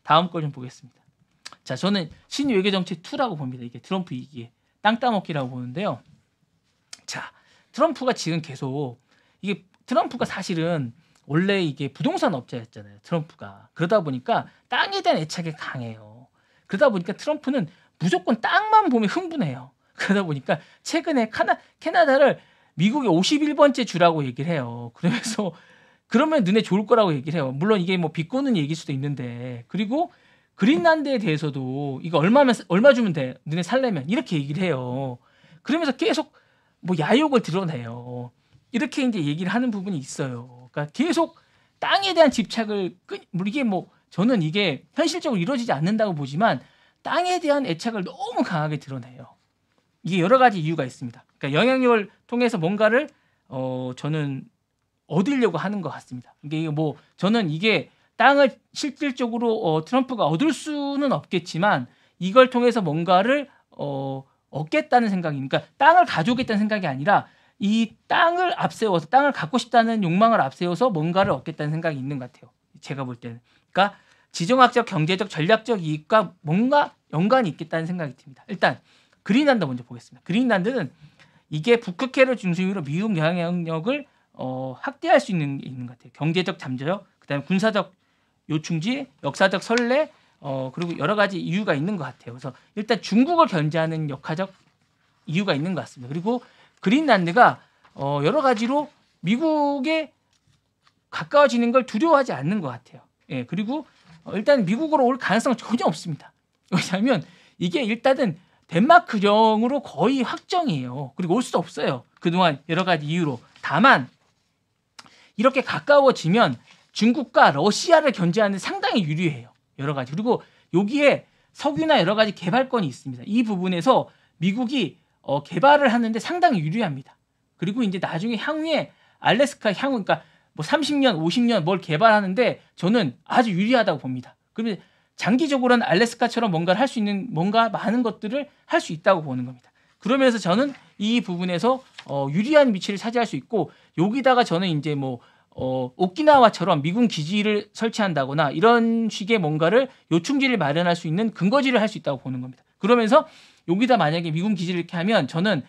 다음 걸 좀 보겠습니다. 자, 저는 신외교 정책 2라고 봅니다. 이게 트럼프 2기에 땅 따먹기라고 보는데요. 자, 트럼프가 지금 계속 이게 트럼프가 사실은 원래 이게 부동산 업자였잖아요. 트럼프가. 그러다 보니까 땅에 대한 애착이 강해요. 그러다 보니까 트럼프는 무조건 땅만 보면 흥분해요. 그러다 보니까 최근에 캐나다를 미국의 51번째 주라고 얘기를 해요. 그러면서 그러면 눈에 좋을 거라고 얘기를 해요. 물론 이게 뭐 비꼬는 얘기일 수도 있는데, 그리고 그린란드에 대해서도 이거 얼마 주면 돼? 눈에 살려면 이렇게 얘기를 해요. 그러면서 계속 뭐 야욕을 드러내요. 이렇게 이제 얘기를 하는 부분이 있어요. 그러니까 계속 땅에 대한 집착을 이게 뭐 저는 이게 현실적으로 이루어지지 않는다고 보지만 땅에 대한 애착을 너무 강하게 드러내요. 이게 여러 가지 이유가 있습니다. 그러니까 영향력을 통해서 뭔가를 저는 얻으려고 하는 것 같습니다. 이게 뭐 저는 이게 땅을 실질적으로 트럼프가 얻을 수는 없겠지만 이걸 통해서 뭔가를 얻겠다는 생각이, 그러니까 땅을 가져오겠다는 생각이 아니라 이 땅을 앞세워서 땅을 갖고 싶다는 욕망을 앞세워서 뭔가를 얻겠다는 생각이 있는 것 같아요. 제가 볼 때는. 그러니까 지정학적, 경제적, 전략적 이익과 뭔가 연관이 있겠다는 생각이 듭니다. 일단 그린란드 먼저 보겠습니다. 그린란드는 이게 북극해를 중심으로 미국 영향력을 확대할 수 있는 게 있는 것 같아요. 경제적 잠재력, 그다음에 군사적 요충지, 역사적 선례, 그리고 여러 가지 이유가 있는 것 같아요. 그래서 일단 중국을 견제하는 역사적 이유가 있는 것 같습니다. 그리고 그린란드가 여러 가지로 미국에 가까워지는 걸 두려워하지 않는 것 같아요. 예, 그리고 일단 미국으로 올 가능성은 전혀 없습니다. 왜냐하면 이게 일단은 덴마크령으로 거의 확정이에요. 그리고 올 수도 없어요. 그동안 여러 가지 이유로. 다만 이렇게 가까워지면 중국과 러시아를 견제하는 상당히 유리해요. 여러 가지. 그리고 여기에 석유나 여러 가지 개발권이 있습니다. 이 부분에서 미국이 개발을 하는데 상당히 유리합니다. 그리고 이제 나중에 향후에 알래스카 향후, 그러니까 뭐 30년, 50년 뭘 개발하는데 저는 아주 유리하다고 봅니다. 그러면 장기적으로는 알래스카처럼 뭔가를 할 수 있는 뭔가 많은 것들을 할 수 있다고 보는 겁니다. 그러면서 저는 이 부분에서 유리한 위치를 차지할 수 있고, 여기다가 저는 이제 뭐 오키나와처럼 미군 기지를 설치한다거나 이런 식의 뭔가를 요충지를 마련할 수 있는 근거지를 할 수 있다고 보는 겁니다. 그러면서 여기다 만약에 미군 기지를 이렇게 하면 저는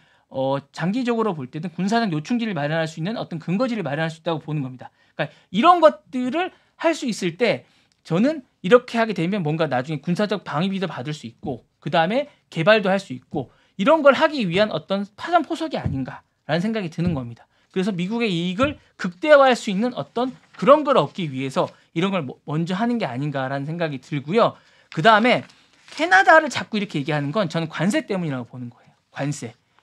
장기적으로 볼 때는 군사적 요충지를 마련할 수 있는 어떤 근거지를 마련할 수 있다고 보는 겁니다. 그러니까 이런 것들을 할 수 있을 때 저는 이렇게 하게 되면 뭔가 나중에 군사적 방위비도 받을 수 있고, 그 다음에 개발도 할 수 있고, 이런 걸 하기 위한 어떤 파산포석이 아닌가라는 생각이 드는 겁니다. 그래서 미국의 이익을 극대화할 수 있는 어떤 그런 걸 얻기 위해서 이런 걸 먼저 하는 게 아닌가라는 생각이 들고요. 그 다음에 캐나다를 자꾸 이렇게 얘기하는 건 저는 관세 때문이라고 보는 거예요.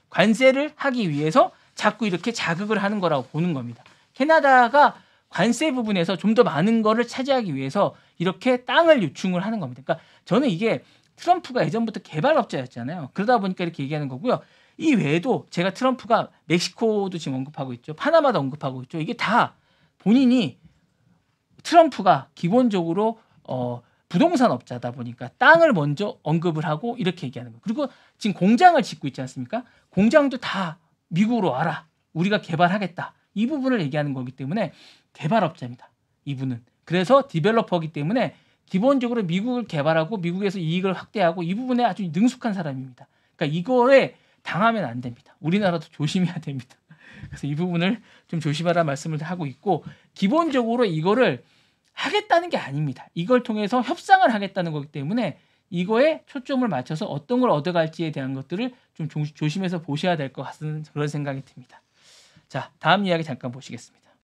관세를 하기 위해서 자꾸 이렇게 자극을 하는 거라고 보는 겁니다. 캐나다가 관세 부분에서 좀 더 많은 거를 차지하기 위해서 이렇게 땅을 유충을 하는 겁니다. 그러니까 저는 이게 트럼프가 예전부터 개발업자였잖아요. 그러다 보니까 이렇게 얘기하는 거고요. 이 외에도 제가 트럼프가 멕시코도 지금 언급하고 있죠. 파나마도 언급하고 있죠. 이게 다 본인이 트럼프가 기본적으로 부동산 업자다 보니까 땅을 먼저 언급을 하고 이렇게 얘기하는 거예요. 그리고 지금 공장을 짓고 있지 않습니까? 공장도 다 미국으로 와라. 우리가 개발하겠다. 이 부분을 얘기하는 거기 때문에 개발업자입니다. 이분은. 그래서 디벨로퍼이기 때문에 기본적으로 미국을 개발하고 미국에서 이익을 확대하고 이 부분에 아주 능숙한 사람입니다. 그러니까 이거에 당하면 안 됩니다. 우리나라도 조심해야 됩니다. 그래서 이 부분을 좀 조심하라 말씀을 하고 있고, 기본적으로 이거를 하겠다는 게 아닙니다. 이걸 통해서 협상을 하겠다는 거기 때문에 이거에 초점을 맞춰서 어떤 걸 얻어갈지에 대한 것들을 좀 조심해서 보셔야 될 것 같은 그런 생각이 듭니다. 자, 다음 이야기 잠깐 보시겠습니다.